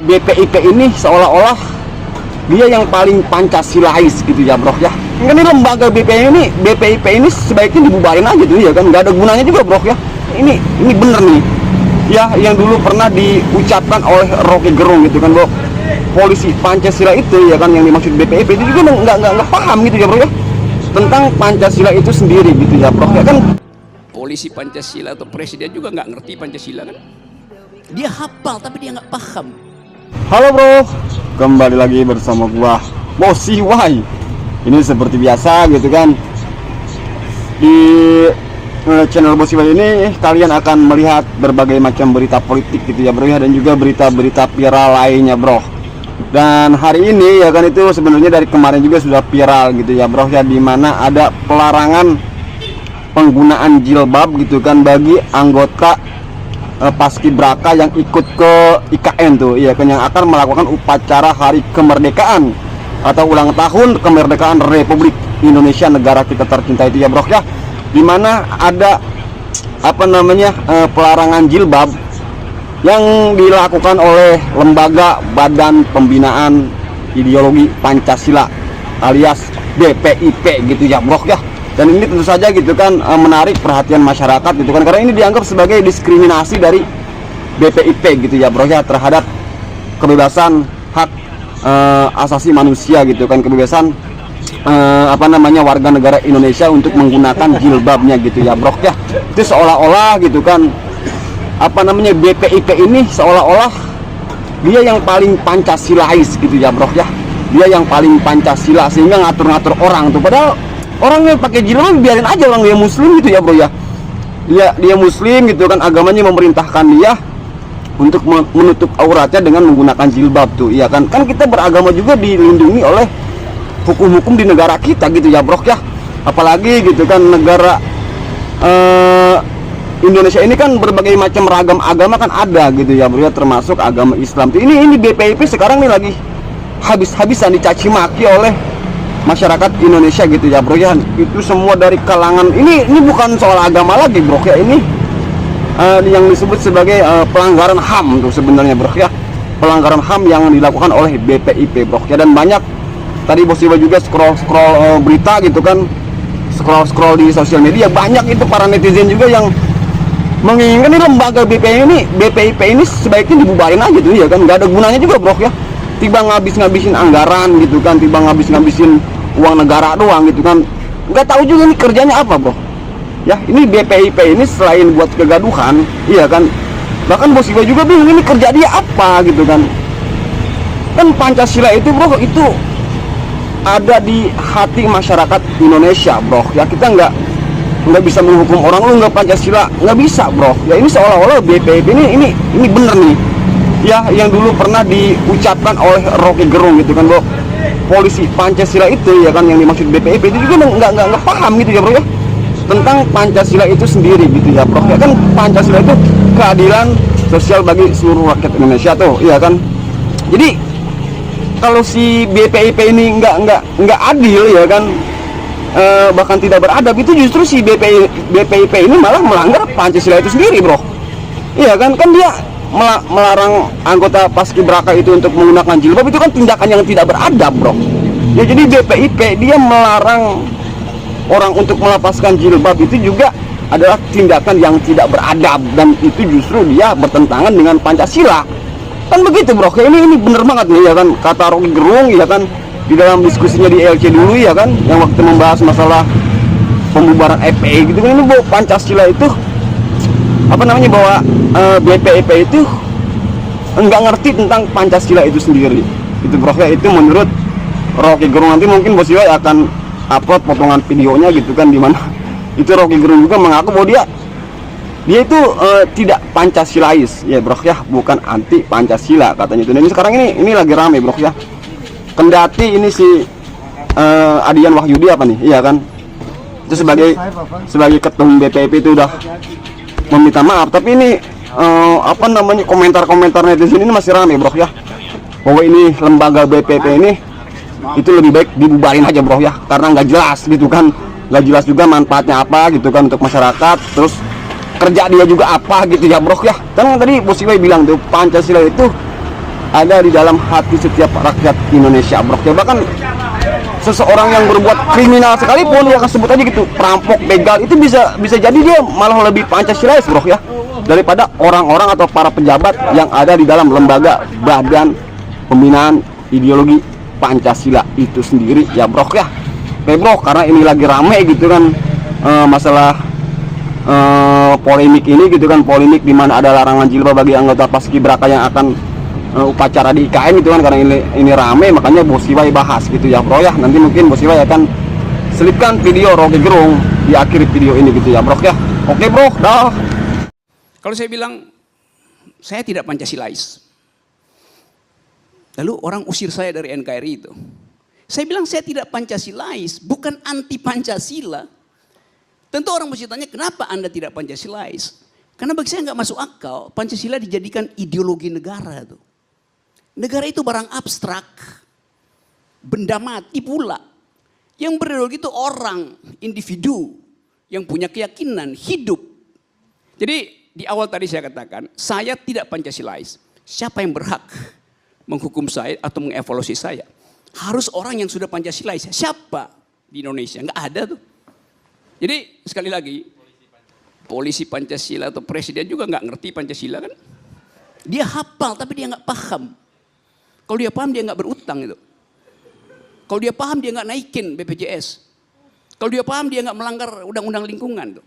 BPIP ini seolah-olah dia yang paling Pancasilais gitu ya bro ya. Ini lembaga BPIP ini sebaiknya dibubarin aja tuh ya kan, nggak ada gunanya juga bro ya. Ini bener nih ya, yang dulu pernah diucapkan oleh Rocky Gerung gitu kan bro, polisi Pancasila itu ya kan, yang dimaksud BPIP itu juga nggak paham gitu ya bro ya, tentang Pancasila itu sendiri gitu ya bro ya kan. Polisi Pancasila atau presiden juga nggak ngerti Pancasila kan, dia hafal tapi dia nggak paham. Halo bro, kembali lagi bersama gua Bosi Wai. Ini seperti biasa gitu kan, di channel Bosi Wai ini kalian akan melihat berbagai macam berita politik gitu ya bro ya, dan juga berita-berita viral lainnya bro. Dan hari ini ya kan, itu sebenarnya dari kemarin juga sudah viral gitu ya bro ya, dimana ada pelarangan penggunaan jilbab gitu kan bagi anggota paskibraka yang ikut ke IKN tuh iya kan, yang akan melakukan upacara hari kemerdekaan atau ulang tahun kemerdekaan Republik Indonesia, negara kita tercinta itu ya bro ya, dimana ada pelarangan jilbab yang dilakukan oleh lembaga Badan Pembinaan Ideologi Pancasila alias BPIP gitu ya bro ya. Dan ini tentu saja gitu kan menarik perhatian masyarakat gitu kan, karena ini dianggap sebagai diskriminasi dari BPIP gitu ya bro ya, terhadap kebebasan hak asasi manusia gitu kan, kebebasan warga negara Indonesia untuk menggunakan jilbabnya gitu ya bro ya. Itu seolah-olah gitu kan BPIP ini seolah-olah dia yang paling Pancasilais gitu ya bro ya, dia yang paling Pancasila sehingga ngatur-ngatur orang tuh, padahal orang yang pakai jilbab biarin aja, orang dia muslim gitu ya bro ya, dia muslim gitu kan, agamanya memerintahkan dia untuk menutup auratnya dengan menggunakan jilbab tuh iya kan. Kan kita beragama juga dilindungi oleh hukum-hukum di negara kita gitu ya bro ya, apalagi gitu kan negara Indonesia ini kan berbagai macam ragam agama kan ada gitu ya bro ya, termasuk agama Islam tuh. Ini BPIP sekarang nih lagi habis-habisan dicaci maki oleh masyarakat Indonesia gitu ya bro ya. Itu semua dari kalangan, ini bukan soal agama lagi bro ya, ini yang disebut sebagai pelanggaran HAM tuh sebenarnya bro ya, pelanggaran HAM yang dilakukan oleh BPIP bro ya. Dan banyak tadi Bos Iwa juga scroll berita gitu kan, scroll di sosial media, banyak itu para netizen juga yang menginginkan ini lembaga BPIP ini sebaiknya dibubarin aja tuh ya kan, nggak ada gunanya juga bro ya, tiba ngabisin anggaran gitu kan, tiba ngabisin uang negara doang gitu kan, nggak tahu juga ini kerjanya apa bro ya. Ini BPIP ini selain buat kegaduhan iya kan, bahkan Bos Iwa juga bingung ini kerja dia apa gitu kan. Kan Pancasila itu bro, itu ada di hati masyarakat Indonesia bro ya, kita nggak bisa menghukum orang lu nggak Pancasila, nggak bisa bro ya. Ini seolah-olah BPIP ini bener nih ya, yang dulu pernah diucapkan oleh Rocky Gerung gitu kan bro, polisi Pancasila itu ya kan, yang dimaksud BPIP itu juga nggak paham gitu ya bro ya, tentang Pancasila itu sendiri gitu ya bro ya kan. Pancasila itu keadilan sosial bagi seluruh rakyat Indonesia tuh iya kan. Jadi kalau si BPIP ini nggak adil ya kan, bahkan tidak beradab, itu justru si BPIP ini malah melanggar Pancasila itu sendiri bro iya kan. Kan dia melarang anggota paskibraka itu untuk menggunakan jilbab, itu kan tindakan yang tidak beradab bro ya. Jadi BPIP dia melarang orang untuk melepaskan jilbab, itu juga adalah tindakan yang tidak beradab, dan itu justru dia bertentangan dengan Pancasila kan begitu bro. Ini bener banget nih ya kan, kata Rocky Gerung ya kan, di dalam diskusinya di LC dulu ya kan, yang waktu membahas masalah pembubaran FPI gitu kan, ini bahwa Pancasila itu bahwa BPIP itu enggak ngerti tentang Pancasila itu sendiri itu bro ya. Itu menurut Rocky Gerung, nanti mungkin Bos Iwa akan upload potongan videonya gitu kan, dimana itu Rocky Gerung juga mengaku bahwa dia itu tidak Pancasilais ya bro ya, bukan anti Pancasila katanya itu. Dan ini sekarang ini lagi rame bro ya, kendati ini si Adian Wahyudi iya kan, itu sebagai ketum BPIP itu udah meminta maaf, tapi ini komentar-komentar netizen ini masih ramai bro ya, bahwa ini lembaga BPIP ini itu lebih baik dibubarin aja bro ya, karena nggak jelas gitu kan, nggak jelas juga manfaatnya apa gitu kan untuk masyarakat, terus kerja dia juga apa gitu ya bro ya. Kan tadi Bos Iwa bilang tuh Pancasila itu ada di dalam hati setiap rakyat Indonesia, bro. Ya, bahkan seseorang yang berbuat kriminal sekalipun, ya sebut aja gitu, perampok, begal, itu bisa jadi dia malah lebih Pancasilais, bro, ya, daripada orang-orang atau para pejabat yang ada di dalam lembaga badan pembinaan ideologi Pancasila itu sendiri, ya, bro, ya. Oke, bro, karena ini lagi rame gitu kan, masalah polemik ini gitu kan, polemik di mana ada larangan jilbab bagi anggota Paskibraka yang akan upacara di IKN gitu kan, karena ini rame, makanya Bos Iwai bahas gitu ya, bro, ya. Nanti mungkin Bos Iwai akan selipkan video Rocky Gerung di akhir video ini gitu ya, bro, ya. Oke, bro, dah. Kalau saya bilang saya tidak Pancasilais, lalu orang usir saya dari NKRI itu. Saya bilang saya tidak Pancasilais, bukan anti Pancasila. Tentu orang mesti tanya, kenapa Anda tidak Pancasilais? Karena bagi saya nggak masuk akal Pancasila dijadikan ideologi negara tuh. Negara itu barang abstrak, benda mati pula. Yang berideologi itu orang, individu yang punya keyakinan hidup. Jadi di awal tadi saya katakan, saya tidak Pancasilais. Siapa yang berhak menghukum saya atau mengevaluasi saya? Harus orang yang sudah Pancasilais. Siapa di Indonesia? Nggak ada tuh. Jadi sekali lagi, polisi Pancasila atau presiden juga nggak ngerti Pancasila kan? Dia hafal tapi dia nggak paham. Kalau dia paham dia nggak berutang itu. Kalau dia paham dia nggak naikin BPJS. Kalau dia paham dia nggak melanggar undang-undang lingkungan tuh.